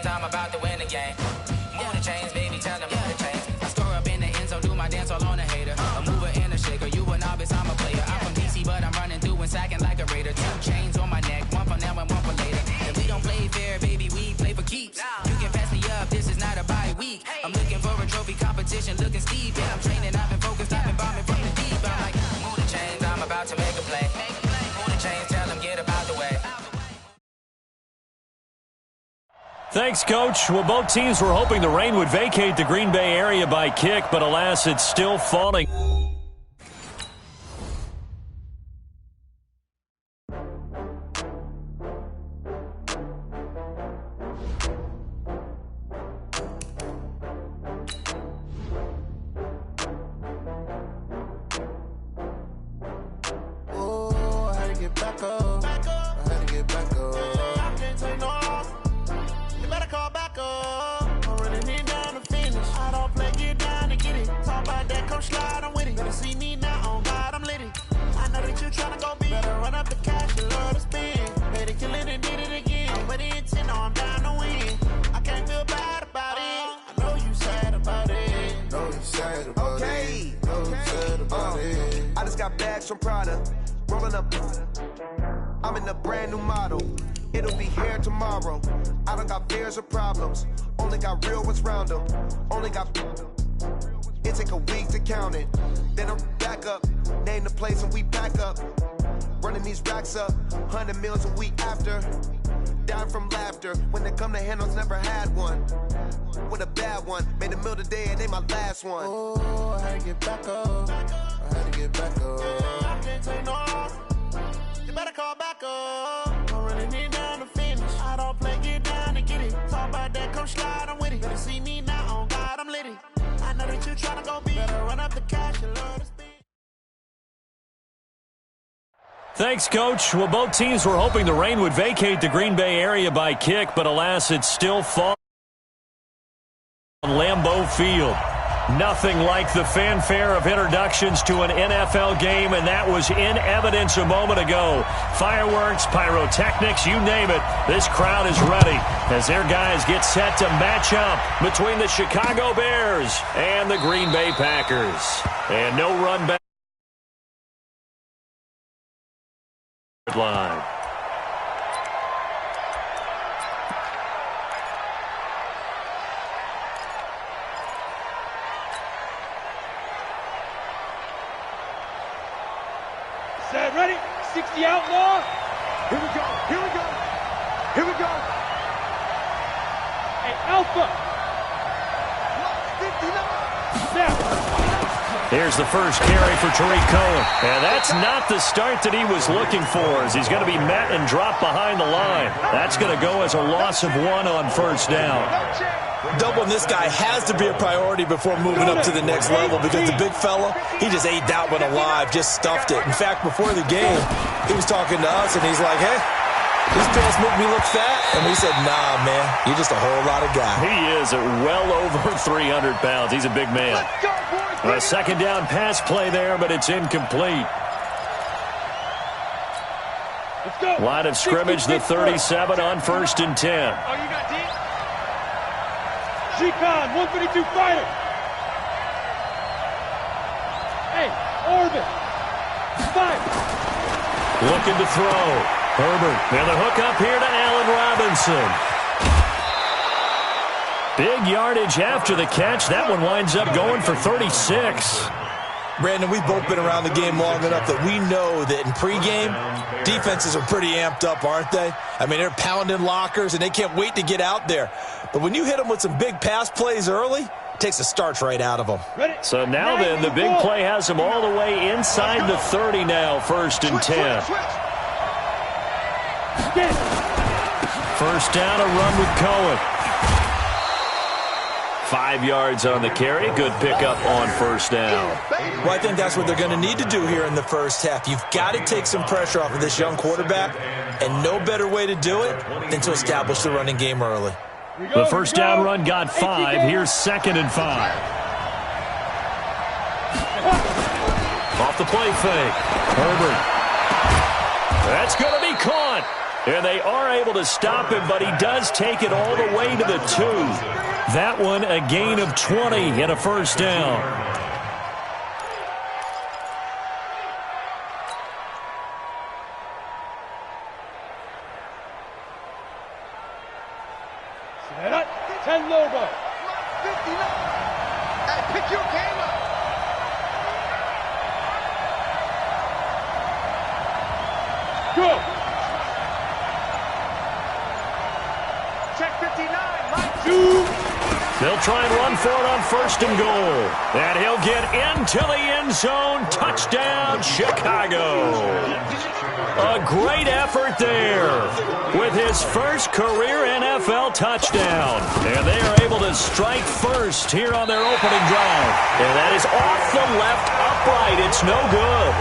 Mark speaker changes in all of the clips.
Speaker 1: I'm about to win the game. Move the chains, baby, tell them move the chains. I store up in the end zone, do my dance all on a hater. A mover and a shaker, you a novice, I'm a player. I'm from DC, but I'm running through and sacking like a raider. 2 chains on my neck, one for now and one for later. And we don't play fair, baby, we play for keeps. You can pass me up, this is not a bye week. I'm looking for a trophy competition, looking steep. And I'm training, I've been focused, I've been bombing from the deep. I'm like, move the chains, I'm about to make a play. Move the chains, tell them get about the way.
Speaker 2: Thanks, Coach. Well, both teams were hoping the rain would vacate the Green Bay area by kick, but alas, it's still falling.
Speaker 3: Oh, I had to get back up. I had to get back up. I can't take no loss. You better call back up. I'm running it down to finish. I don't play, get down to get it. Talk about that, come slide, I'm with it. Better see me now, on God, I'm lit it. I know that you tryna go big. Better run up the cash, you love to spend. Paid to kill it and did it again. But the intent, no, I'm down to win. I can't feel bad about it. I know you sad about it.
Speaker 4: Know you sad about it. Know you sad about it. I just got bags from Prada. Rolling up. I'm in a brand new model. It'll be here tomorrow. I don't got fears or problems. Only got real ones round them. Only got. It take a week to count it. Then I'm back up. Name the place and we back up. Running these racks up. 100 meals a week after. Dying from laughter. When they come to handles, never had one. With a bad one. Made a meal today and they my last one.
Speaker 3: Oh, I had to get back up. I had to get back up. I can't take no loss. You better call back up. I'm running it down to finish. I don't play, get down to get it. Talk about that, come slide, I'm with it. Better see me now, on God, I'm lit it. I know that you tryna go big. Better run up the cash, you love to spend.
Speaker 2: Thanks, Coach. Well, both teams were hoping the rain would vacate the Green Bay area by kick, but alas, it's still falling on Lambeau Field. Nothing like the fanfare of introductions to an NFL game, and that was in evidence a moment ago. Fireworks, pyrotechnics, you name it. This crowd is ready as their guys get set to match up between the Chicago Bears and the Green Bay Packers. And no run back line.
Speaker 5: Set, ready? 60 outlaw. Here we go. Here we go. Here we go. Hey, Alpha. 59.
Speaker 2: Here's the first carry for Tariq Cohen. And that's not the start that he was looking for, as he's going to be met and dropped behind the line. That's going to go as a loss of 1 on first down.
Speaker 6: Doubling this guy has to be a priority before moving up to the next level, because the big fella, he just ate that one alive, just stuffed it. In fact, before the game, he was talking to us, and he's like, hey, these pants make me look fat. And we said, nah, man, you're just a whole lot of guy.
Speaker 2: He is at well over 300 pounds. He's a big man. A second down pass play there, but it's incomplete. Line of scrimmage, the 37 on 1st and 10.
Speaker 5: Oh, you got deep? G-Con, 152 fighter. Hey, Orbit. Fire.
Speaker 2: Looking to throw. Herbert. And the hook up here to Allen Robinson. Big yardage after the catch. That one winds up going for 36.
Speaker 6: Brandon, we've both been around the game long enough that we know that in pregame, defenses are pretty amped up, aren't they? I mean, they're pounding lockers, and they can't wait to get out there. But when you hit them with some big pass plays early, it takes the starch right out of them.
Speaker 2: So now then, the big play has them all the way inside the 30 now, 1st and 10. First down, a run with Cohen. 5 yards on the carry. Good pickup on first down.
Speaker 6: Well, I think that's what they're going to need to do here in the first half. You've got to take some pressure off of this young quarterback, and no better way to do it than to establish the running game early.
Speaker 2: The first down run got 5. Here's 2nd and 5. Off the play fake. Herbert. That's going to be caught. And they are able to stop him, but he does take it all the way to the 2. That one a gain of 20 and a first down.
Speaker 5: Set up. 10 Lobo. 59. Hey, pick your game up. Go. Check 59. Line 2.
Speaker 2: They'll try and run for it on 1st and goal. And he'll get into the end zone. Touchdown, Chicago. A great effort there with his first career NFL touchdown. And they are able to strike first here on their opening drive. And that is off the left upright. It's no good.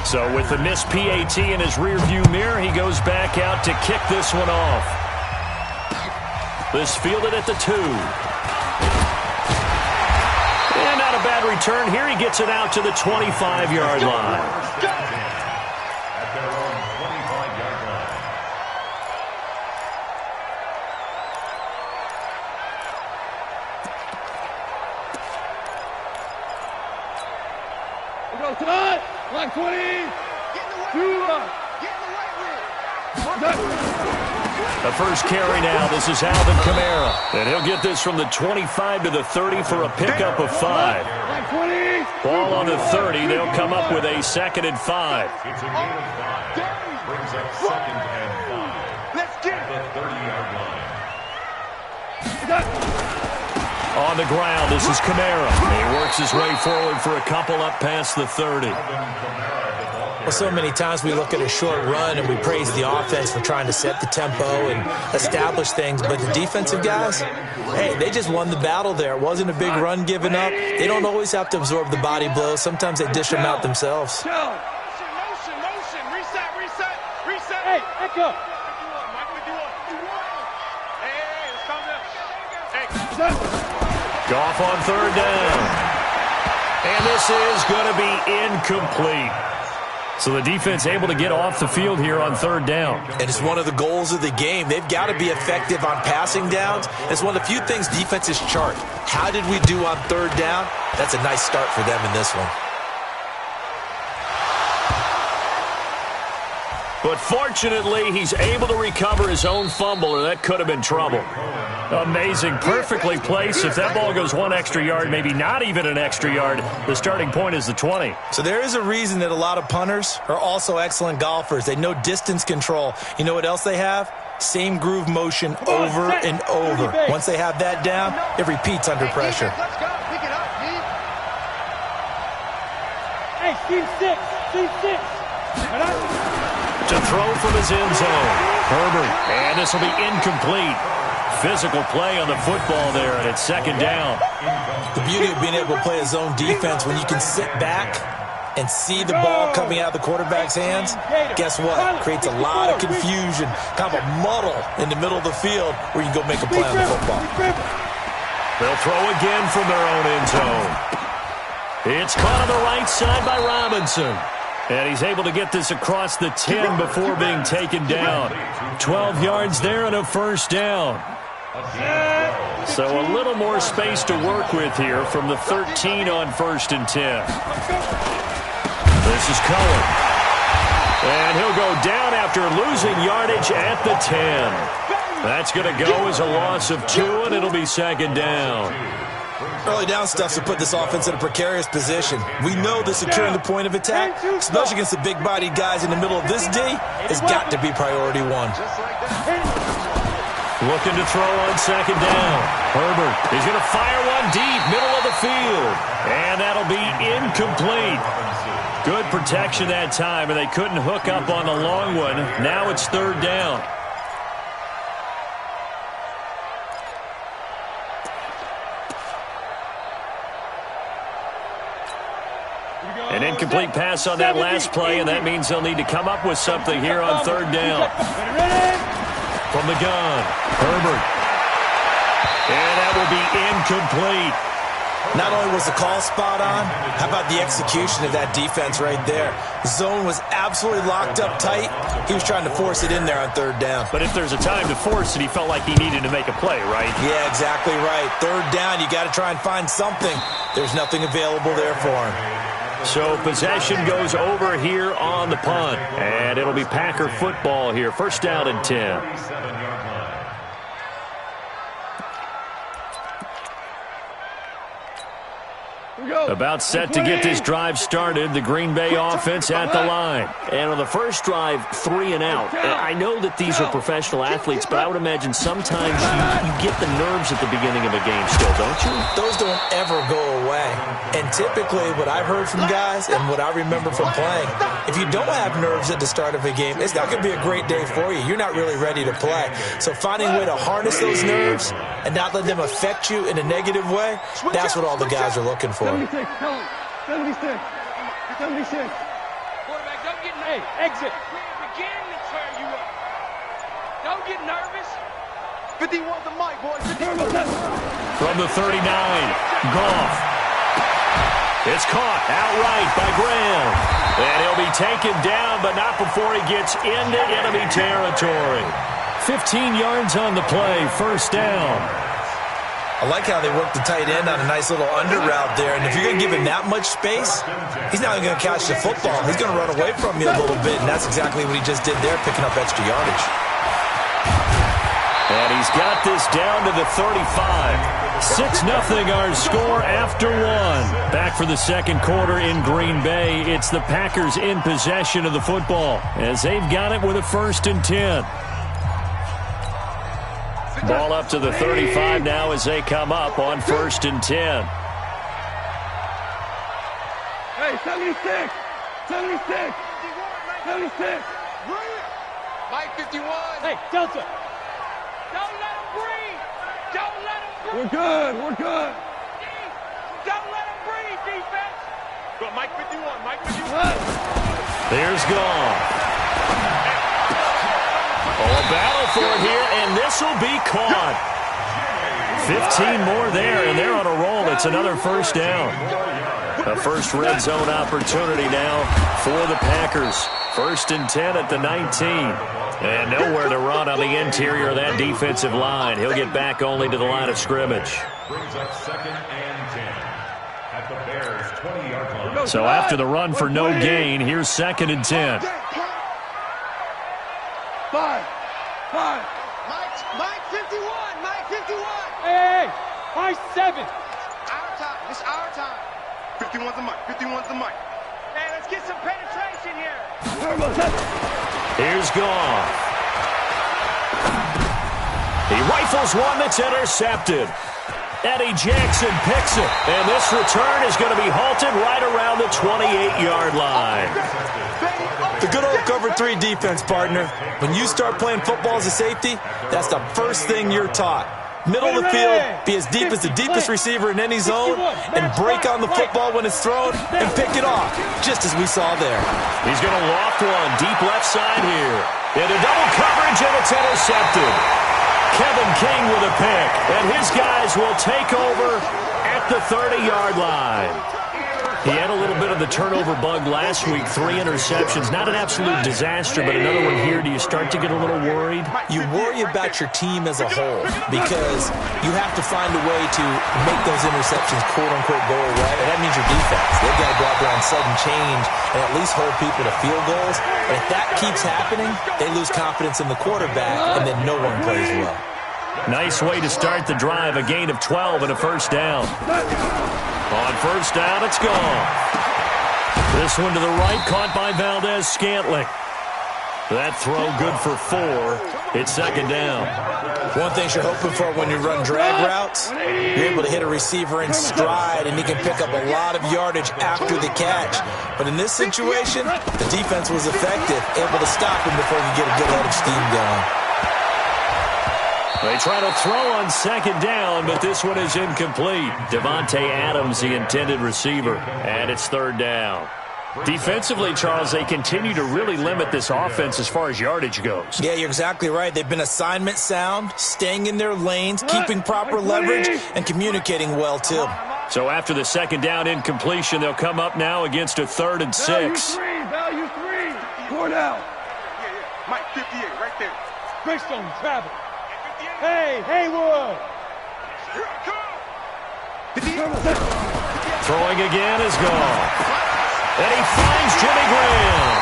Speaker 2: So with the missed PAT in his rearview mirror, he goes back out to kick this one off. This fielded at the 2. And not a bad return. Here he gets it out to the 25-yard line.
Speaker 5: Tonight, line 20.
Speaker 2: The first carry now. This is Alvin Kamara. And he'll get this from the 25 to the 30 for a pickup of 5. Ball on the 30. They'll come up with a 2nd and 5.
Speaker 5: It's a gain of 5. Brings up 2nd and 5. Let's get it. The 30-yard line.
Speaker 2: On the ground, this is Kamara. He works his way forward for a couple up past the 30.
Speaker 6: Well, so many times we look at a short run and we praise the offense for trying to set the tempo and establish things, but the defensive guys, hey, they just won the battle there. It wasn't a big run given up. They don't always have to absorb the body blows. Sometimes they dish them out themselves.
Speaker 5: Motion. Reset. Hey, echo. Hey, let's calm down.
Speaker 2: Goff on 3rd down. And this is going to be incomplete. So the defense able to get off the field here on 3rd down.
Speaker 6: And it's one of the goals of the game. They've got to be effective on passing downs. It's one of the few things defenses chart. How did we do on 3rd down? That's a nice start for them in this one.
Speaker 2: But fortunately, he's able to recover his own fumble, or that could have been trouble. Amazing. Perfectly placed. If that ball goes 1 extra yard, maybe not even an extra yard, the starting point is the 20.
Speaker 6: So there is a reason that a lot of punters are also excellent golfers. They know distance control. You know what else they have? Same groove motion over and over. Once they have that down, it repeats under pressure.
Speaker 5: Let's go. Pick it up, Pete. Hey, Steve 6.
Speaker 2: To throw from his end zone. Herbert. And this will be incomplete. Physical play on the football there, and it's 2nd down.
Speaker 6: The beauty of being able to play a zone defense when you can sit back and see the ball coming out of the quarterback's hands, guess what? Creates a lot of confusion, kind of a muddle in the middle of the field where you can go make a play on the football.
Speaker 2: They'll throw again from their own end zone. It's caught on the right side by Robinson. And he's able to get this across the 10 before being taken down. 12 yards there and a first down. So a little more space to work with here from the 13 on 1st and 10. This is Cohen. And he'll go down after losing yardage at the 10. That's going to go as a loss of 2, and it'll be 2nd down.
Speaker 6: Early down stuff to put this offense in a precarious position. We know that securing the point of attack, especially against the big-bodied guys in the middle of this D, has got to be priority 1.
Speaker 2: Looking to throw on 2nd down. Herbert, he's going to fire one deep, middle of the field. And that'll be incomplete. Good protection that time, and they couldn't hook up on the long one. Now it's third down. An incomplete pass on that last play, and that means they'll need to come up with something here on third down. From the gun, Herbert. And that will be incomplete.
Speaker 6: Not only was the call spot on, how about the execution of that defense right there? The zone was absolutely locked up tight. He was trying to force it in there on third down.
Speaker 2: But if there's a time to force it, he felt like he needed to make a play, right?
Speaker 6: Yeah, exactly right. Third down, you got to try and find something. There's nothing available there for him.
Speaker 2: So possession goes over here on the punt. And it'll be Packer football here. First down and 10. About set to get this drive started, the Green Bay offense at the line.
Speaker 7: And on the first drive, 3 and out. I know that these are professional athletes, but I would imagine sometimes you get the nerves at the beginning of a game still, don't you?
Speaker 6: Those don't ever go away. And typically what I've heard from guys and what I remember from playing, if you don't have nerves at the start of a game, it's not going to be a great day for you. You're not really ready to play. So finding a way to harness those nerves and not let them affect you in a negative way, that's what all the guys are looking for.
Speaker 5: 76, 76. Quarterback, don't get nervous. Hey, exit. We're beginning to tear you up. Don't get nervous. 51's the mic, boys.
Speaker 2: From the 39, Goff. It's caught outright by Graham. And he'll be taken down, but not before he gets into enemy territory. 15 yards on the play, first down.
Speaker 6: I like how they work the tight end on a nice little under route there. And if you're going to give him that much space, he's not going to catch the football. He's going to run away from you a little bit, and that's exactly what he just did there, picking up extra yardage.
Speaker 2: And he's got this down to the 35. 6-0 our score after one. Back for the second quarter in Green Bay. It's the Packers in possession of the football as they've got it with a 1st and 10. Ball up to the 35 now as they come up on 1st and 10.
Speaker 5: Hey, 76. 76. 76. Mike 51. Hey, Delta. Don't let him breathe. Don't let him breathe. We're good. We're good. Don't let him breathe, defense. Go, Mike 51. Mike 51.
Speaker 2: There's Goff. Oh, a battle for it here, and this will be caught. 15 more there, and they're on a roll. It's another first down. A first red zone opportunity now for the Packers. 1st and 10 at the 19. And nowhere to run on the interior of that defensive line. He'll get back only to the line of scrimmage.
Speaker 8: Brings up 2nd and 10 at the Bears' 20-yard line.
Speaker 2: So after the run for no gain, here's 2nd and 10.
Speaker 5: 5. Mike 51. Mike 51. Hey, Mike 7. Our time. It's our time. 51's the mic. 51's the mic. Hey, let's get some penetration here.
Speaker 2: Here's Goff. He rifles one that's intercepted. Eddie Jackson picks it. And this return is going to be halted right around the 28-yard line.
Speaker 6: The good old cover 3 defense, partner. When you start playing football as a safety, that's the first thing you're taught. Middle of the field, be as deep as the deepest receiver in any zone, and break on the football when it's thrown, and pick it off, just as we saw there.
Speaker 2: He's going to loft one deep left side here. Into double coverage, and it's intercepted. Kevin King with a pick, and his guys will take over at the 30-yard line. He had a little bit of the turnover bug last week, 3 interceptions. Not an absolute disaster, but another one here. Do you start to get a little worried?
Speaker 6: You worry about your team as a whole because you have to find a way to make those interceptions, quote-unquote, go away. And that means your defense. They've got to go out there on sudden change and at least hold people to field goals. And if that keeps happening, they lose confidence in the quarterback, and then no one plays well.
Speaker 2: Nice way to start the drive. A gain of 12 and a first down. On first down, it's gone. This one to the right, caught by Valdez-Scantling. That throw good for 4. It's second down.
Speaker 6: One thing you're hoping for when you run drag routes, you're able to hit a receiver in stride, and he can pick up a lot of yardage after the catch. But in this situation, the defense was effective, able to stop him before he could get a good head of steam going.
Speaker 2: They try to throw on second down, but this one is incomplete. Devontae Adams, the intended receiver, and it's third down. Defensively, Charles, they continue to really limit this offense as far as yardage goes.
Speaker 6: Yeah, you're exactly right. They've been assignment sound, staying in their lanes, keeping proper leverage, and communicating well, too.
Speaker 2: So after the second down incompletion, they'll come up now against a 3rd and 6.
Speaker 5: Value 3. 4 down. Yeah. Mike 58 right there. Greystone travel. Hey, Haywood.
Speaker 2: Throwing again is gone. And he finds Jimmy Graham.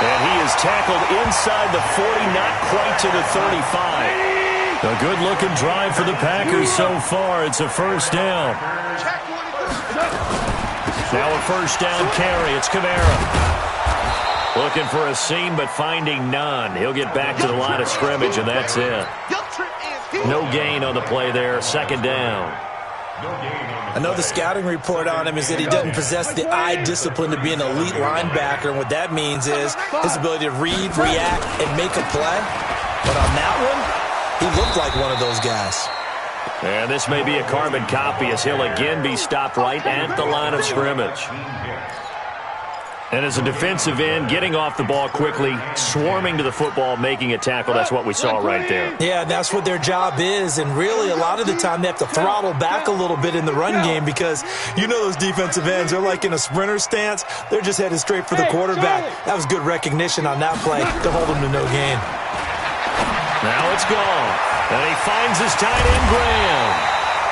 Speaker 2: And he is tackled inside the 40, not quite to the 35. A good-looking drive for the Packers so far. It's a first down. Now a first down carry. It's Kamara. Looking for a seam, but finding none. He'll get back to the line of scrimmage, and that's it. No gain on the play there. Second down.
Speaker 6: I know the scouting report on him is that he doesn't possess the eye discipline to be an elite linebacker, and what that means is his ability to read, react, and make a play. But on that one, he looked like one of those guys.
Speaker 2: And this may be a carbon copy as he'll again be stopped right at the line of scrimmage. And as a defensive end, getting off the ball quickly, swarming to the football, making a tackle, that's what we saw right there.
Speaker 6: Yeah, that's what their job is, and really a lot of the time they have to throttle back a little bit in the run game because you know those defensive ends, they're like in a sprinter stance. They're just headed straight for the quarterback. That was good recognition on that play to hold him to no gain.
Speaker 2: Now it's gone, and he finds his tight end, Graham.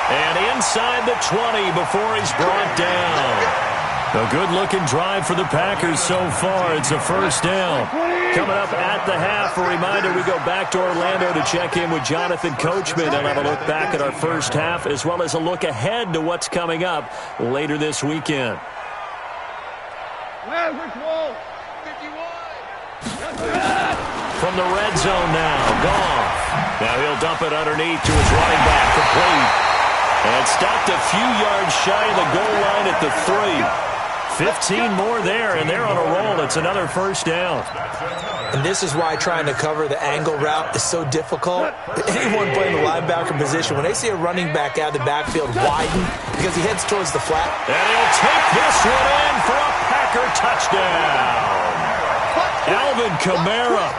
Speaker 2: And inside the 20 before he's brought down. A good-looking drive for the Packers so far. It's a first down. Coming up at the half, a reminder, we go back to Orlando to check in with Jonathan Coachman and have a look back at our first half as well as a look ahead to what's coming up later this weekend. From the red zone now, Goff. Now he'll dump it underneath to his running back, complete. And stopped a few yards shy of the goal line at the 3. 15 more there, and they're on a roll. It's another first down.
Speaker 6: And this is why trying to cover the angle route is so difficult. Anyone playing the linebacker position, when they see a running back out of the backfield widen because he heads towards the flat.
Speaker 2: And he'll take this one in for a Packer touchdown. Alvin Kamara,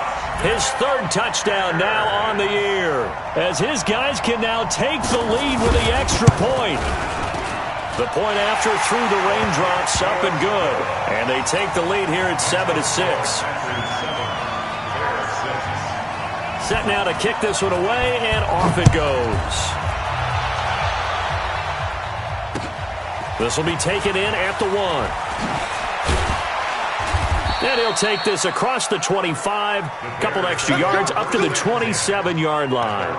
Speaker 2: his 3rd touchdown now on the year, as his guys can now take the lead with the extra point. The point after through the raindrops, up and good. And they take the lead here at 7-6. Set now to kick this one away, and off it goes. This will be taken in at the 1. And he'll take this across the 25, couple extra yards up to the 27-yard line.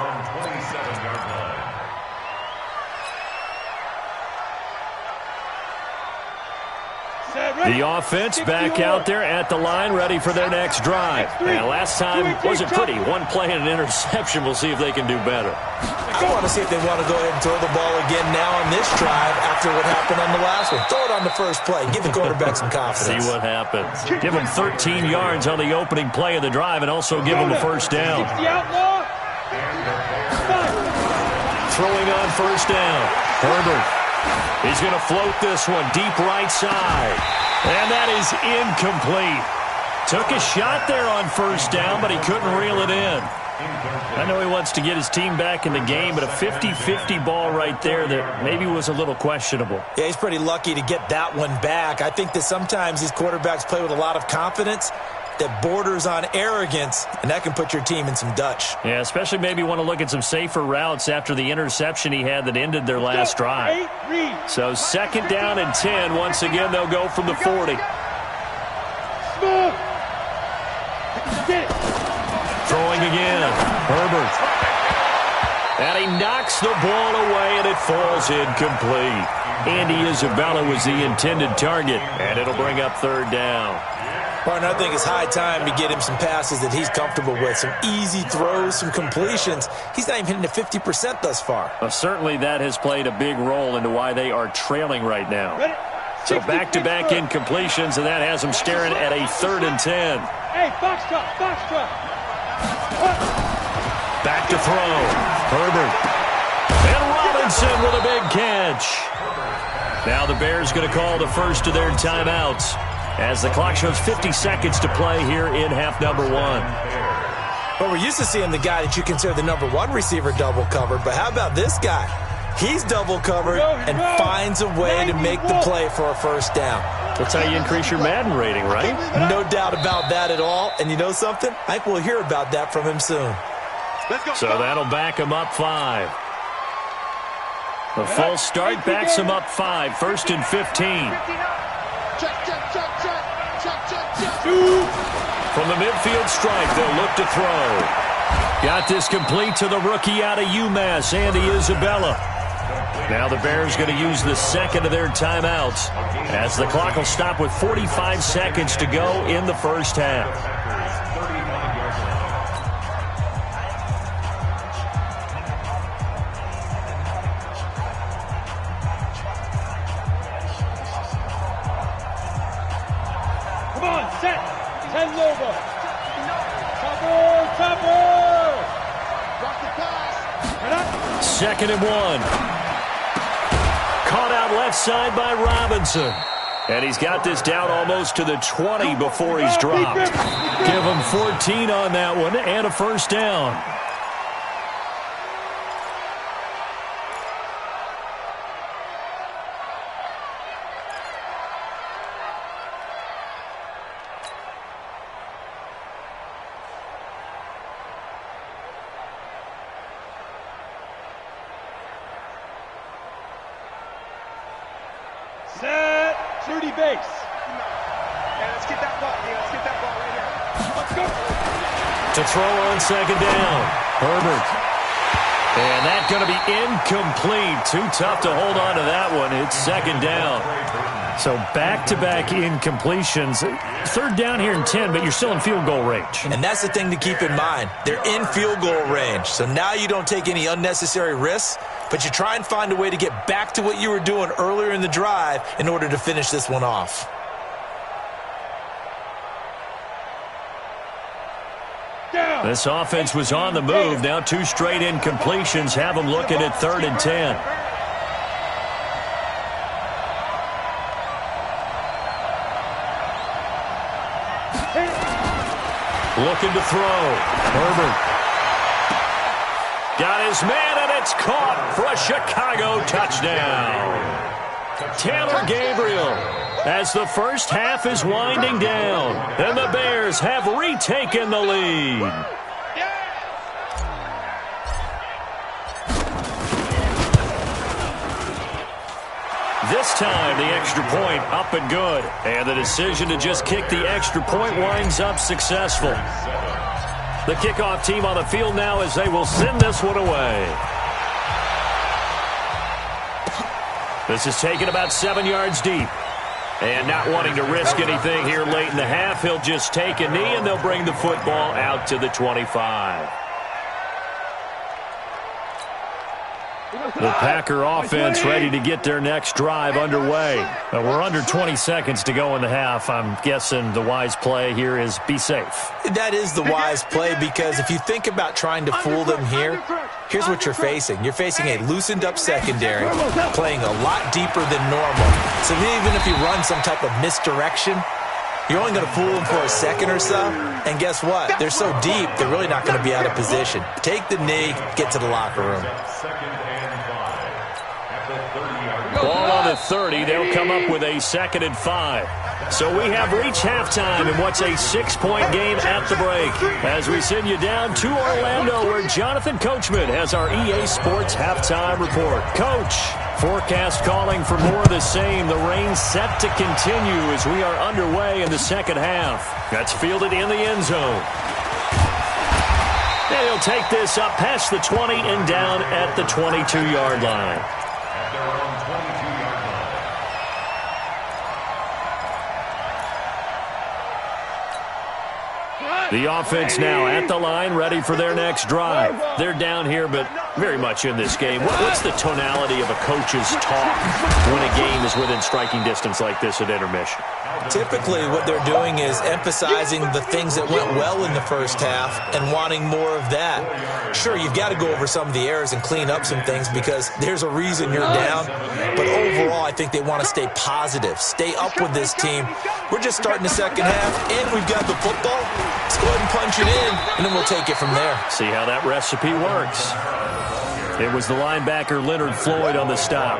Speaker 2: The offense back out there at the line, ready for their next drive. And last time wasn't pretty. One play and an interception. We'll see if they can do better.
Speaker 6: I want to see if they want to go ahead and throw the ball again now on this drive after what happened on the last one. Throw it on the first play. Give the quarterback some confidence.
Speaker 2: See what happens. Give him 13 yards on the opening play of the drive and also give him a first down. Throwing on first down. Herbert. He's going to float this one deep right side. And that is incomplete. Took a shot there on first down, but he couldn't reel it in. I know he wants to get his team back in the game, but a 50-50 ball right there that maybe was a little questionable.
Speaker 6: Yeah, he's pretty lucky to get that one back. I think that sometimes these quarterbacks play with a lot of confidence that borders on arrogance, and that can put your team in some Dutch.
Speaker 2: Yeah, especially maybe want to look at some safer routes after the interception he had that ended their last drive. So second down and 10. Once again, they'll go from the 40. Throwing again. Herbert. And he knocks the ball away, and it falls incomplete. Andy Isabella was the intended target, and it'll bring up third down.
Speaker 6: Partner, I think it's high time to get him some passes that he's comfortable with, some easy throws, some completions. He's not even hitting the 50% thus far.
Speaker 2: Well, certainly that has played a big role into why they are trailing right now. So back-to-back incompletions, and that has them staring at a 3rd and 10.
Speaker 5: Hey, box truck, box truck.
Speaker 2: Back to throw. Herbert. And Robinson with a big catch. Now the Bears going to call the first of their timeouts as the clock shows 50 seconds to play here in half number 1.
Speaker 6: Well, we're used to seeing the guy that you consider the number 1 receiver double covered, but how about this guy? He's double covered and finds a way to make the play for a first down.
Speaker 2: That's how you increase your Madden rating, right?
Speaker 6: No doubt about that at all. And you know something? I think we'll hear about that from him soon.
Speaker 2: So that'll back him up 5. The full start backs him up 5. 1st and 15. From the midfield stripe, they'll look to throw. Got this complete to the rookie out of UMass, Andy Isabella. Now the Bears going to use the second of their timeouts as the clock will stop with 45 seconds to go in the first half.
Speaker 5: Come on, set. 10 over. Topper. Drop the pass.
Speaker 2: 2nd and 1. Caught out left side by Robinson. And he's got this down almost to the 20 before he's dropped. Give him 14 on that one and a first down.
Speaker 5: Set. 30 base. Yeah, let's get that ball. Let's get that ball right here. Let's go.
Speaker 2: To throw on 2nd down. Herbert. And that's going to be incomplete. Too tough to hold on to that one. It's 2nd down. So back-to-back incompletions. 3rd down here and 10, but you're still in field goal range.
Speaker 6: And that's the thing to keep in mind. They're in field goal range. So now you don't take any unnecessary risks, but you try and find a way to get back to what you were doing earlier in the drive in order to finish this one off.
Speaker 2: This offense was on the move. Now 2 straight incompletions have them looking at 3rd and 10. Looking to throw. Herbert. Got his man, and it's caught for a Chicago touchdown. Taylor Gabriel, as the first half is winding down, and the Bears have retaken the lead. This time, the extra point up and good. And the decision to just kick the extra point winds up successful. The kickoff team on the field now as they will send this one away. This is taken about 7 yards deep. And not wanting to risk anything here late in the half, he'll just take a knee and they'll bring the football out to the 25. The Packer offense ready to get their next drive underway. We're under 20 seconds to go in the half. I'm guessing the wise play here is be safe.
Speaker 6: That is the wise play, because if you think about trying to fool them here, here's what you're facing. You're facing a loosened up secondary, playing a lot deeper than normal. So even if you run some type of misdirection, you're only going to fool them for a second or so. And guess what? They're so deep, they're really not going to be out of position. Take the knee, get to the locker room.
Speaker 2: Ball on the 30. They'll come up with a 2nd and 5. So we have reached halftime in what's a 6-point game at the break. As we send you down to Orlando, where Jonathan Coachman has our EA Sports halftime report. Coach, forecast calling for more of the same. The rain set to continue as we are underway in the second half. That's fielded in the end zone. And he'll take this up past the 20 and down at the 22-yard line. The offense now at the line, ready for their next drive. They're down here, but very much in this game. What's the tonality of a coach's talk when a game is within striking distance like this at intermission?
Speaker 6: Typically, what they're doing is emphasizing the things that went well in the first half and wanting more of that. Sure, you've got to go over some of the errors and clean up some things because there's a reason you're down. But overall, I think they want to stay positive, stay up with this team. We're just starting the second half, and we've got the football. Let's go ahead and punch it in, and then we'll take it from there.
Speaker 2: See how that recipe works. It was the linebacker Leonard Floyd on the stop.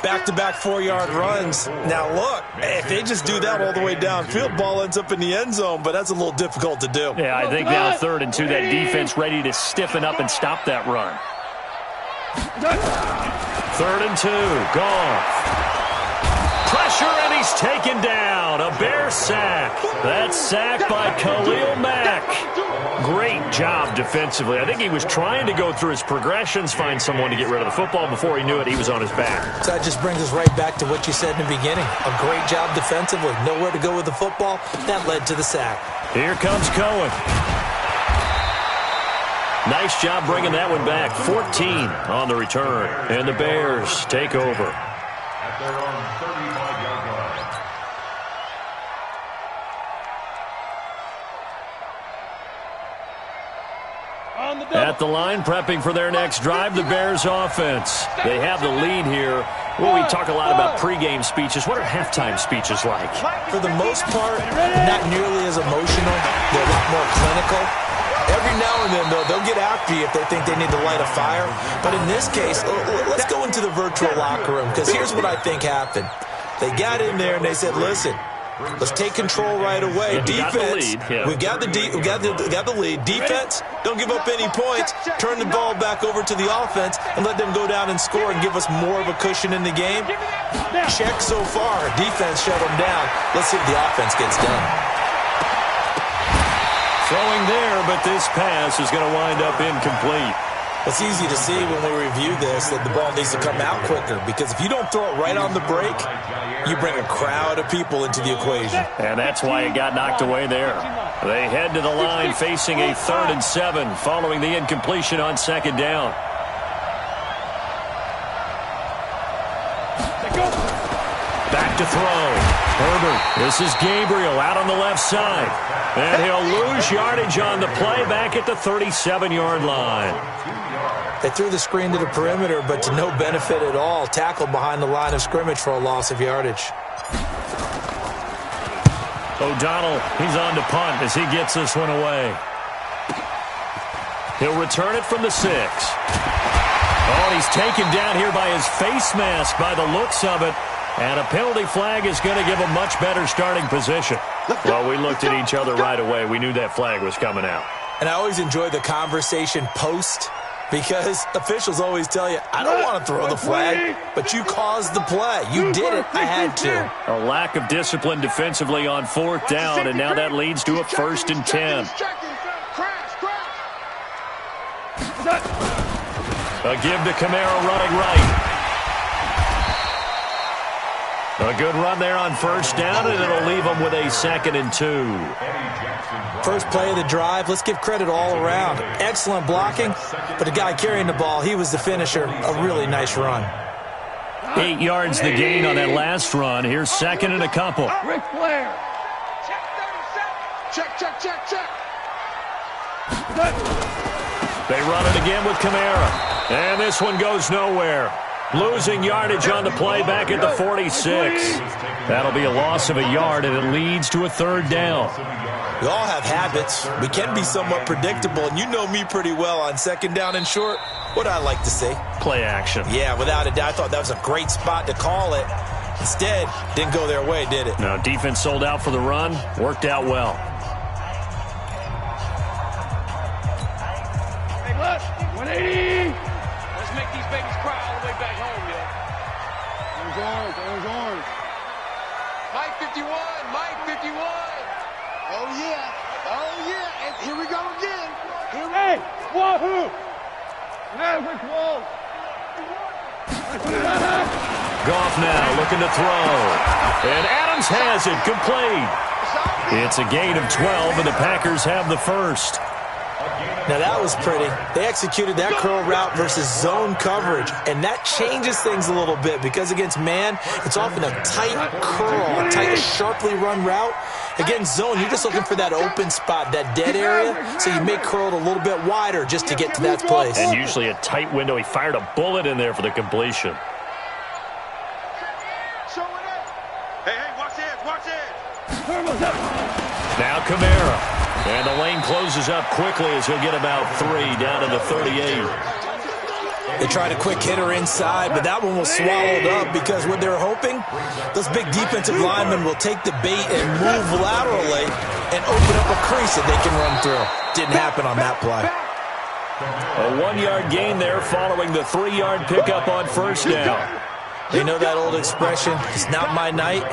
Speaker 6: Back-to-back 4-yard runs. Now, look, if they just do that all the way downfield, ball ends up in the end zone, but that's a little difficult to do.
Speaker 2: Yeah, I think now 3rd and 2, that defense ready to stiffen up and stop that run. 3rd and 2, Goff. Pressure, and he's taken down. A Bear sack. That's sacked by Khalil Mack. Great job defensively. I think he was trying to go through his progressions, find someone to get rid of the football. Before he knew it, he was on his back.
Speaker 6: So that just brings us right back to what you said in the beginning. A great job defensively. Nowhere to go with the football. That led to the sack.
Speaker 2: Here comes Cohen. Nice job bringing that one back. 14 on the return. And the Bears take over.
Speaker 8: At their own 35-yard line.
Speaker 2: At the line, prepping for their next drive, the Bears offense. They have the lead here. Well, we talk a lot about pregame speeches. What are halftime speeches like?
Speaker 6: For the most part, not nearly as emotional. They're a lot more clinical. Every now and then, though, they'll get after you if they think they need to light a fire. But in this case, let's go into the virtual locker room, because here's what I think happened. They got in there and they said, listen, let's take control right away. Defense, we've got the lead. Defense, don't give up any points. Turn the ball back over to the offense and let them go down and score and give us more of a cushion in the game. Check so far. Defense shut them down. Let's see if the offense gets done.
Speaker 2: Throwing there, but this pass is going to wind up incomplete.
Speaker 6: It's easy to see when we review this that the ball needs to come out quicker, because if you don't throw it right on the break, you bring a crowd of people into the equation.
Speaker 2: And that's why it got knocked away there. They head to the line facing a 3rd and 7 following the incompletion on 2nd down. Back to throw. Herbert. This is Gabriel out on the left side. And he'll lose yardage on the play back at the 37-yard line.
Speaker 6: They threw the screen to the perimeter, but to no benefit at all. Tackled behind the line of scrimmage for a loss of yardage.
Speaker 2: O'Donnell, he's on to punt as he gets this one away. He'll return it from the 6. Oh, he's taken down here by his face mask by the looks of it. And a penalty flag is going to give a much better starting position. Well, we looked at each other right away. We knew that flag was coming out.
Speaker 6: And I always enjoy the conversation post, because officials always tell you, I don't want to throw the flag, but you caused the play. You did it. I had to.
Speaker 2: A lack of discipline defensively on 4th down, and now that leads to a 1st and 10. A give to Kamara running right. A good run there on 1st down, and it'll leave them with a 2nd and 2.
Speaker 6: First play of the drive. Let's give credit all around. Excellent blocking, but the guy carrying the ball, he was the finisher. A really nice run.
Speaker 2: 8 yards the gain on that last run. Here's 2nd and a couple.
Speaker 5: Ric Flair. Check.
Speaker 2: They run it again with Kamara. And this one goes nowhere. Losing yardage on the play back at the 46. That'll be a loss of a yard, and it leads to a 3rd down.
Speaker 6: We all have habits. We can be somewhat predictable, and you know me pretty well on 2nd down and short. What I like to say?
Speaker 2: Play action.
Speaker 6: Yeah, without a doubt. I thought that was a great spot to call it. Instead, didn't go their way, did it?
Speaker 2: No, defense sold out for the run. Worked out well.
Speaker 5: Hey, look, 180. Let's make these babies cry all the way back home, yo. There's orange. Mike 51. Oh, yeah. And here we go again. Hey, wahoo. Maverick wall.
Speaker 2: Goff now looking to throw. And Adams has it complete. It's a gain of 12, and the Packers have the first.
Speaker 6: Now, that was pretty. They executed that curl route versus zone coverage, and that changes things a little bit because against man, it's often a tight curl, a tight, sharply run route. Against zone, you're just looking for that open spot, that dead area, so you make curl a little bit wider just to get to that place.
Speaker 2: And usually a tight window. He fired a bullet in there for the completion.
Speaker 5: Hey, watch it.
Speaker 2: Now Kamara. And the lane closes up quickly as he'll get about 3 down to the 38.
Speaker 6: They tried a quick hitter inside, but that one was swallowed up because what they're hoping, those big defensive linemen will take the bait and move laterally and open up a crease that they can run through. Didn't happen on that play.
Speaker 2: A 1-yard gain there following the 3-yard pickup on first down.
Speaker 6: They know that old expression, it's not my night.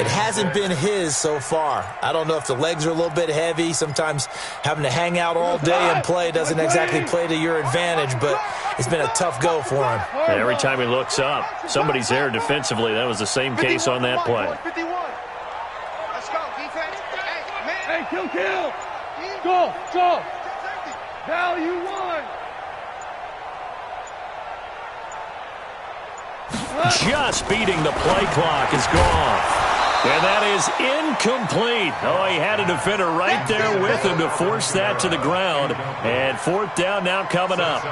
Speaker 6: It hasn't been his so far. I don't know if the legs are a little bit heavy. Sometimes having to hang out all day and play doesn't exactly play to your advantage, but it's been a tough go for him.
Speaker 2: And every time he looks up, somebody's there defensively. That was the same case on that play.
Speaker 5: 51. Let's go, defense. Hey, kill. Go. Value 1.
Speaker 2: Just beating the play clock is gone. And that is incomplete. Oh, he had a defender right there with him to force that to the ground. And 4th down now coming up.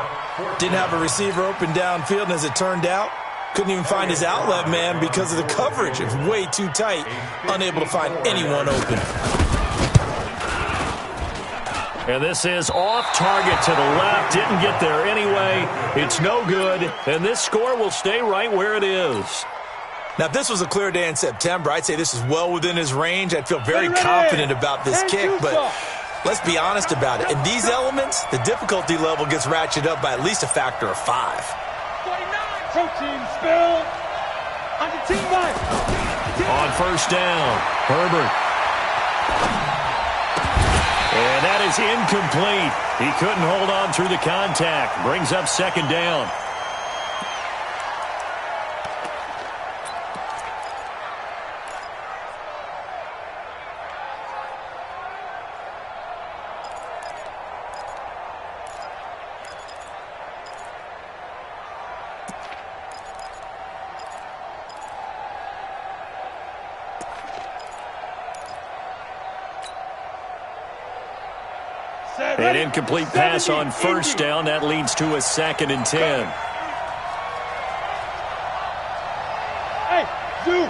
Speaker 6: Didn't have a receiver open downfield, and as it turned out, couldn't even find his outlet man because of the coverage. It's way too tight, unable to find anyone open.
Speaker 2: And this is off target to the left. Didn't get there anyway. It's no good. And this score will stay right where it is.
Speaker 6: Now, if this was a clear day in September, I'd say this is well within his range. I'd feel very confident about this kick, but let's be honest about it. In these elements, the difficulty level gets ratcheted up by at least a factor of 5.
Speaker 5: 49. Protein spill. On the team line.
Speaker 2: On first down, Herbert. And that is incomplete. He couldn't hold on through the contact. Brings up 2nd down. An incomplete pass on first down. That leads to a 2nd and 10.
Speaker 5: Hey, Zoo.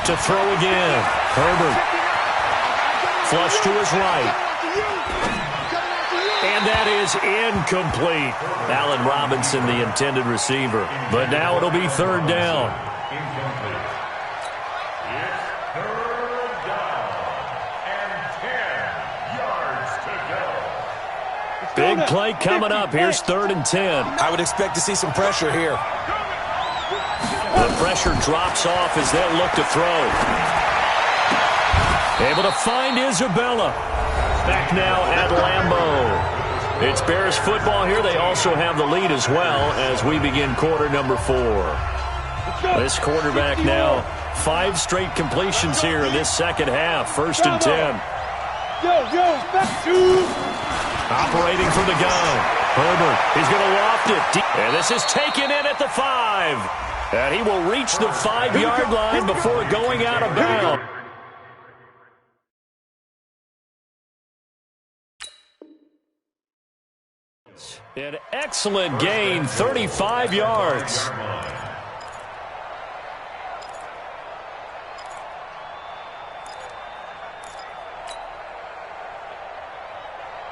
Speaker 2: To throw again. Herbert. Flush to his right. And that is incomplete. Allen Robinson, the intended receiver. But now it'll be 3rd down. Big play coming up. Here's 3rd and 10.
Speaker 6: I would expect to see some pressure here.
Speaker 2: The pressure drops off as they'll look to throw. Able to find Isabella. Back now at Lambeau. It's Bears football here. They also have the lead as well as we begin quarter number 4. This quarterback now 5 straight completions here in this second half. 1st and 10.
Speaker 5: Back to...
Speaker 2: Operating from the gun. Herbert, he's going to loft it. And this is taken in at the 5. And he will reach the 5-yard line before going out of bounds. An excellent gain, 35 yards.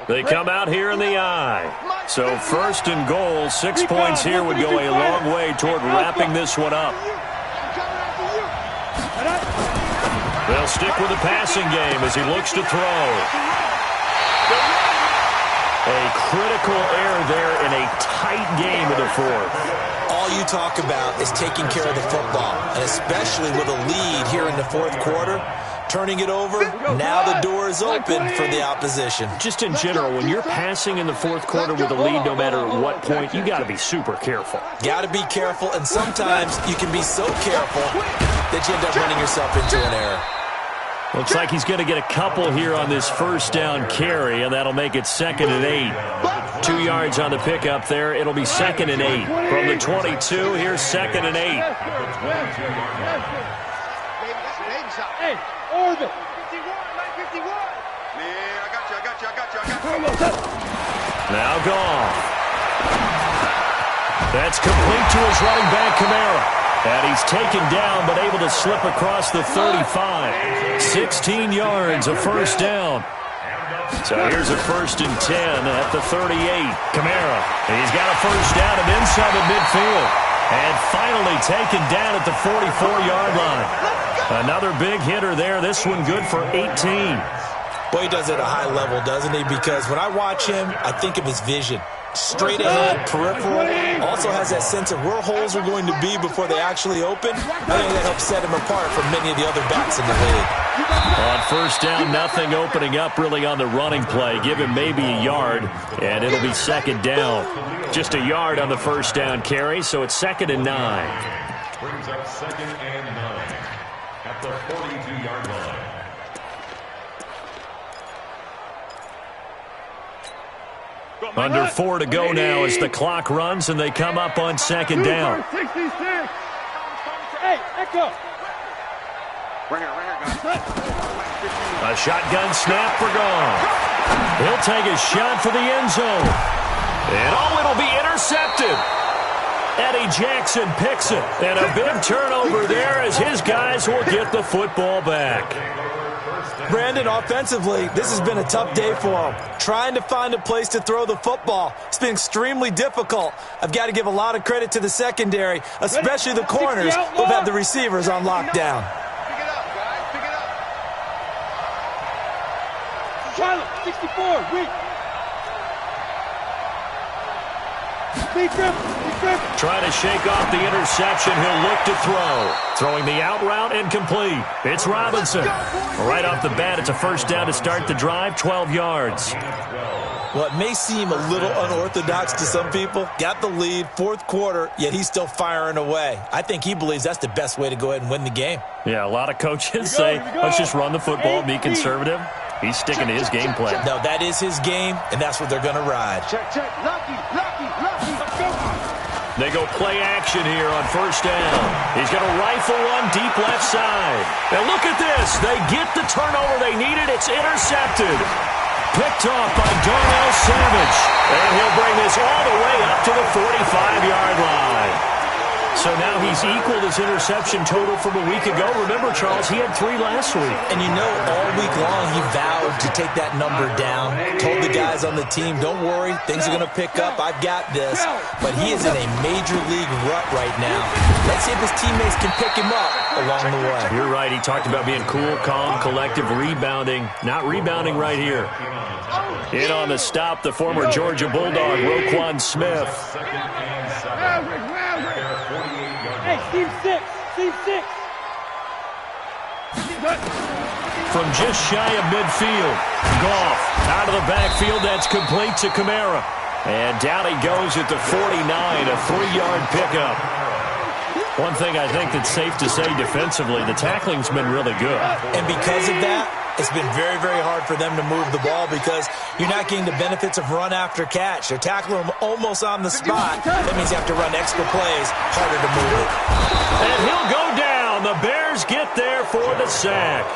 Speaker 2: They come out here in the I. So 1st and goal, 6 points here would go a long way toward wrapping this one up. They'll stick with the passing game as he looks to throw. A critical error there in a tight game in the 4th.
Speaker 6: All you talk about is taking care of the football, and especially with a lead here in the 4th quarter. Turning it over, now the door is open for the opposition.
Speaker 2: Just in general, when you're passing in the 4th quarter with a lead, no matter what point, you got to be super careful.
Speaker 6: Got to be careful, and sometimes you can be so careful that you end up running yourself into an error.
Speaker 2: Looks like he's going to get a couple here on this first down carry, and that'll make it 2nd and 8. 2 yards on the pickup there. It'll be 2nd and 8. From the 22, here's 2nd and 8.
Speaker 5: Hey, Orbit. 51. Man, I got you.
Speaker 2: Now gone. That's complete to his running back, Kamara. And he's taken down, but able to slip across the 35. 16 yards, a first down. So here's a 1st and 10 at the 38. Kamara, he's got a first down and inside the midfield. And finally taken down at the 44-yard line. Another big hitter there. This one good for 18.
Speaker 6: Well, he does it at a high level, doesn't he? Because when I watch him, I think of his vision. Straight ahead, peripheral. Also has that sense of where holes are going to be before they actually open. I think that helps set him apart from many of the other backs in the league.
Speaker 2: On first down, nothing opening up really on the running play. Give him maybe a yard, and it'll be 2nd down. Just a yard on the first down carry, so it's 2nd and 9.
Speaker 8: Brings up 2nd and 9 at the 42-yard line.
Speaker 2: Under 4 to go now as the clock runs, and they come up on 2nd down.
Speaker 5: 66. Hey, Echo. Right here, guys.
Speaker 2: A shotgun snap for Gone. He'll take a shot for the end zone. And it'll be intercepted. Eddie Jackson picks it. And a big turnover there as his guys will get the football back.
Speaker 6: Brandon, offensively, this has been a tough day for him. Trying to find a place to throw the football. It's been extremely difficult. I've got to give a lot of credit to the secondary, especially the corners who've had the receivers on lockdown.
Speaker 5: Pick it up, guys. Pick it up. Charlotte, 64, weak.
Speaker 2: Trying to shake off the interception. He'll look to throw. Throwing the out route and complete. It's Robinson. Right off the bat, it's a first down to start the drive, 12 yards.
Speaker 6: Well, it may seem a little unorthodox to some people. Got the lead, 4th quarter, yet he's still firing away. I think he believes that's the best way to go ahead and win the game.
Speaker 2: Yeah, a lot of coaches say, let's just run the football, be conservative. He's sticking to his game plan.
Speaker 6: No, that is his game, and that's what they're going to ride.
Speaker 5: Check. Lucky. Let's go.
Speaker 2: They go play action here on first down. He's going to rifle one deep left side. And look at this. They get the turnover they needed. It's intercepted. Picked off by Darnell Savage. And he'll bring this all the way up to the 45-yard line. So now he's equaled his interception total from a week ago. Remember, Charles, he had 3 last week.
Speaker 6: And you know, all week long he vowed to take that number down. Told the guys on the team, don't worry, things are going to pick up. I've got this. But he is in a major league rut right now. Let's see if his teammates can pick him up along the way.
Speaker 2: You're right. He talked about being cool, calm, collective, rebounding. Not rebounding right here. In on the stop, the former Georgia Bulldog, Roquan Smith.
Speaker 5: Hey, Steve 6.
Speaker 2: From just shy of midfield, Goff out of the backfield. That's complete to Kamara. And down he goes at the 49, a 3-yard pickup. One thing I think that's safe to say defensively, the tackling's been really good.
Speaker 6: And because of that, it's been very, very hard for them to move the ball because you're not getting the benefits of run after catch. They're tackling him almost on the spot. That means you have to run extra plays, harder to move it.
Speaker 2: And he'll go down. The Bears get there for the sack.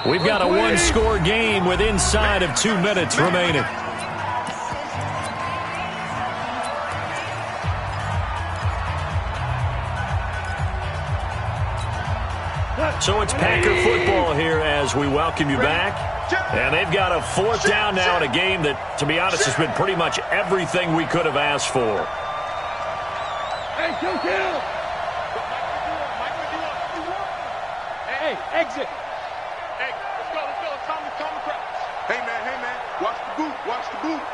Speaker 2: We've got a 1-score game with inside of 2 minutes remaining. So it's Packer football here as we welcome you back. And they've got a 4th down now in a game that, to be honest, has been pretty much everything we could have asked for.
Speaker 5: Hey, kill. Hey, exit. Hey, let's go. Calm the crowd. Hey, man. Watch the boot.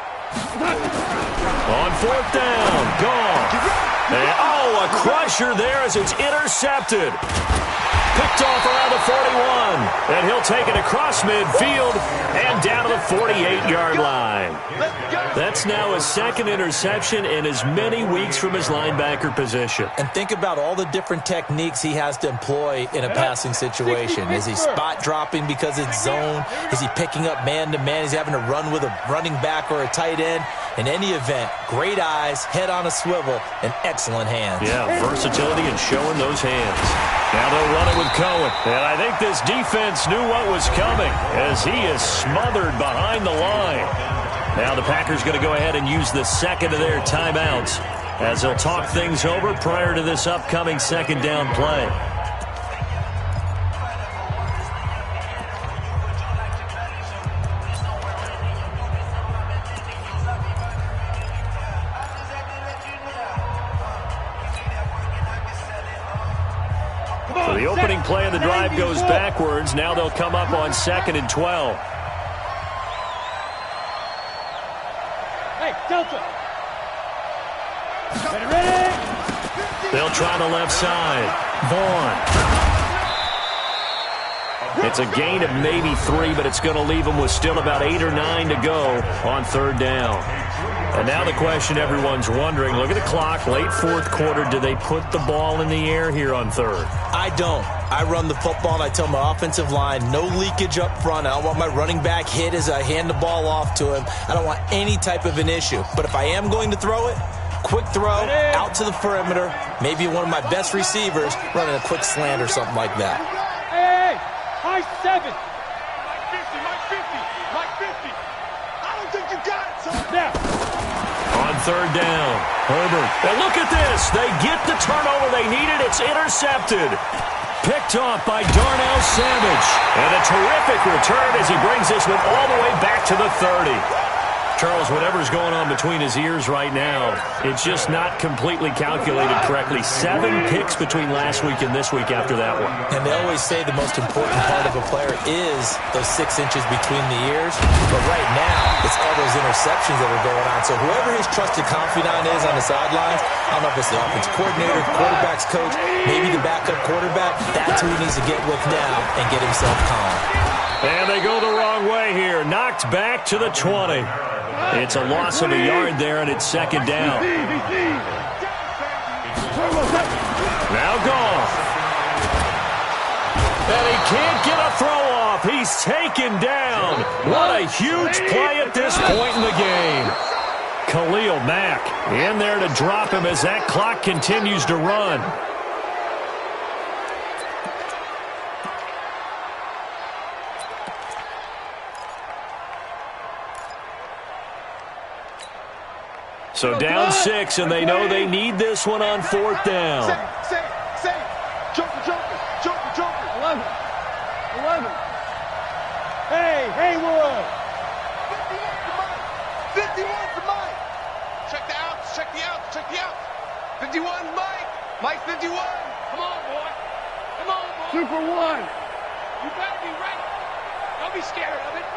Speaker 2: On 4th down, Goff. Oh, a crusher there as it's intercepted. Picked off around the 41. And he'll take it across midfield and down to the 48-yard line. That's now his second interception in as many weeks from his linebacker position.
Speaker 6: And think about all the different techniques he has to employ in a passing situation. Is he spot dropping because it's zone? Is he picking up man-to-man? Is he having to run with a running back or a tight end? In any event, great eyes, head on a swivel, and excellent hands.
Speaker 2: Yeah, versatility and showing those hands. Now they'll run it with Cohen. And I think this defense knew what was coming as he is smothered behind the line. Now the Packers going to go ahead and use the second of their timeouts as they'll talk things over prior to this upcoming second down play. So the opening play of the drive goes backwards. Now they'll come up on 2nd and 12.
Speaker 5: Hey, Delta. Ready?
Speaker 2: They'll try the left side. Vaughn. It's a gain of maybe 3, but it's going to leave them with still about 8 or 9 to go on 3rd down. And now the question everyone's wondering, look at the clock, late 4th quarter, do they put the ball in the air here on 3rd?
Speaker 6: I don't. I run the football, and I tell my offensive line, no leakage up front. I don't want my running back hit as I hand the ball off to him. I don't want any type of an issue. But if I am going to throw it, quick throw, out to the perimeter, maybe one of my best receivers running a quick slant or something like that.
Speaker 5: Hey, high 7. Mike 50, Mike 50, Mike 50. I don't think you got it, son. Now.
Speaker 2: On 3rd down, Herbert. And look at this. They get the turnover they needed. It's intercepted. Picked off by Darnell Savage. And a terrific return as he brings this one all the way back to the 30. Charles, whatever's going on between his ears right now, it's just not completely calculated correctly. 7 picks between last week and this week after that one.
Speaker 6: And they always say the most important part of a player is those 6 inches between the ears. But right now, it's all those interceptions that are going on. So whoever his trusted confidant is on the sidelines, I don't know if it's the offensive coordinator, quarterback's coach, maybe the backup quarterback, that's who he needs to get with now and get himself calm.
Speaker 2: And they go the wrong way here. Knocked back to the 20. It's a loss of a yard there, and it's 2nd down. Now Goff. And he can't get a throw off. He's taken down. What a huge play at this point in the game. Khalil Mack in there to drop him as that clock continues to run. So down 6, and they know they need this one on 4th down.
Speaker 5: Say. Joker. 11. Hey, Haywood. 51 to Mike. Check the outs. 51, Mike. Mike 51. Come on, boy. Super 1. You better be ready. Don't be scared of it.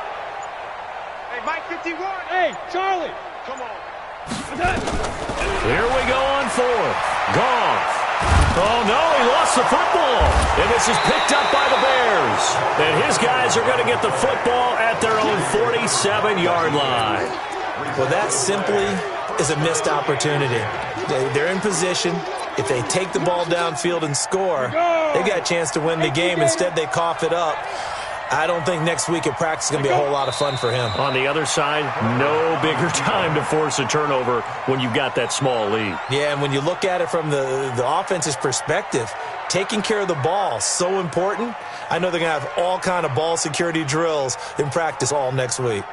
Speaker 5: Hey, Mike 51. Hey, Charlie. Come on.
Speaker 2: Here we go on 4th. Goff. Oh, no, he lost the football. And this is picked up by the Bears. And his guys are going to get the football at their own 47-yard line.
Speaker 6: Well, that simply is a missed opportunity. They're in position. If they take the ball downfield and score, they got a chance to win the game. Instead, they cough it up. I don't think next week at practice is going to be a whole lot of fun for him.
Speaker 2: On the other side, no bigger time to force a turnover when you've got that small lead.
Speaker 6: Yeah, and when you look at it from the offense's perspective, taking care of the ball, so important. I know they're going to have all kind of ball security drills in practice all next week.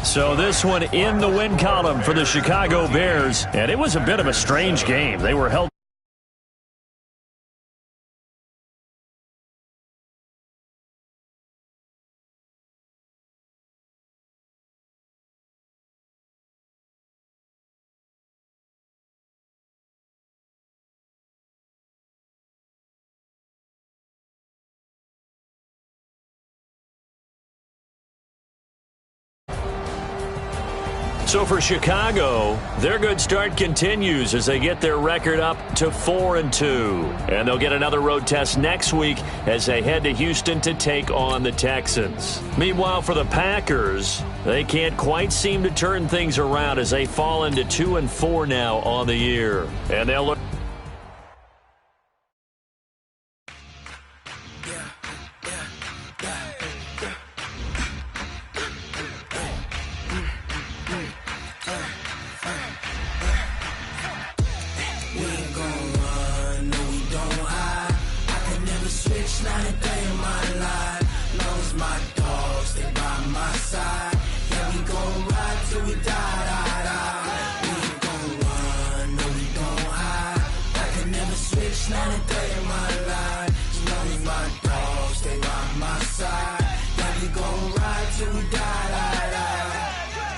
Speaker 2: So this one in the win column for the Chicago Bears, and it was a bit of a strange game. They were held So for Chicago, their good start continues as they get their record up to 4-2. And they'll get another road test next week as they head to Houston to take on the Texans. Meanwhile, for the Packers, they can't quite seem to turn things around as they fall into 2-4 now on the year. And they'll look.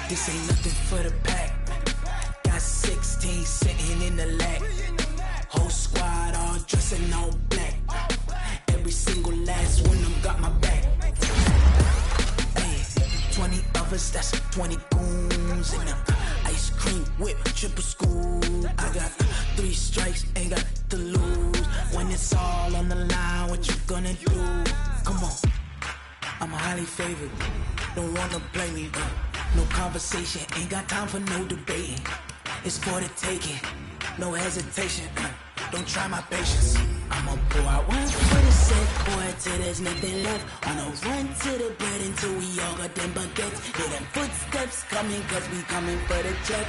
Speaker 1: This ain't nothing for the pack. Got 16 sitting in the lap. Whole squad all dressing all black. Every single last one of them got my back. Hey, 20 of us, that's 20 goons in them. Ice cream whip, triple school. I got 3 strikes, ain't got to lose. When it's all on the line, what you gonna do? Come on, I'm highly favored. Don't wanna play me, no conversation, ain't got time for no debating. It's for the taking, no hesitation. Don't try my patience. I'ma pour out one for the set, boy, till there's nothing left. On a run to the bed until we all got them baguettes. Hear them footsteps coming, cause we coming for the check.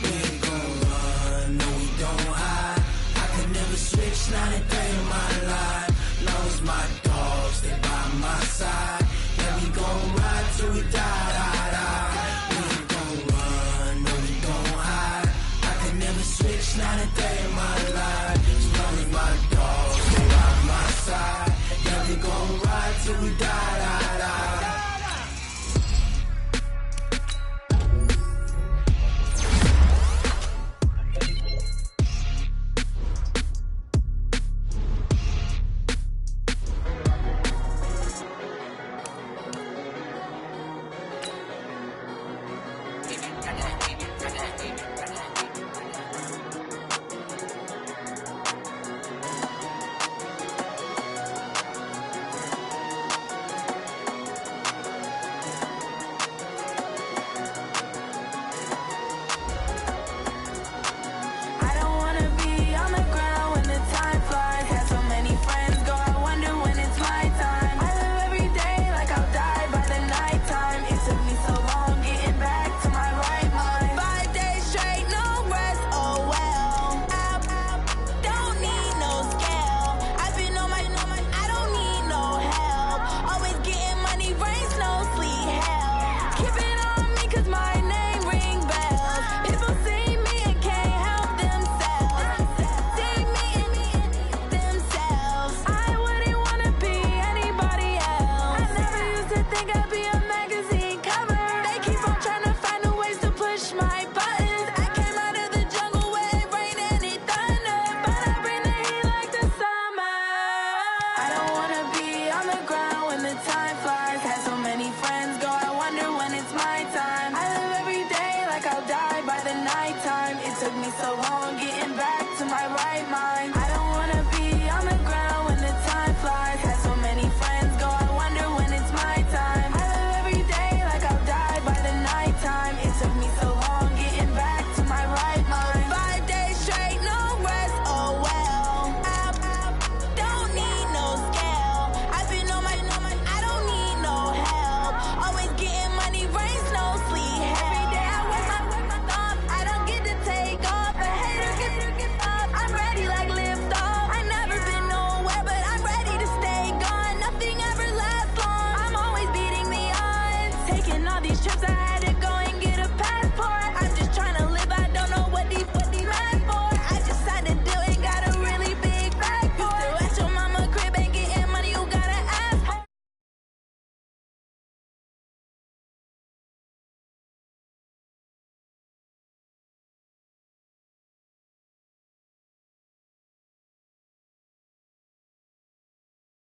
Speaker 1: We ain't gon' run, no we don't hide. I could never switch, not a day in my life. Long as my dogs, they by my side.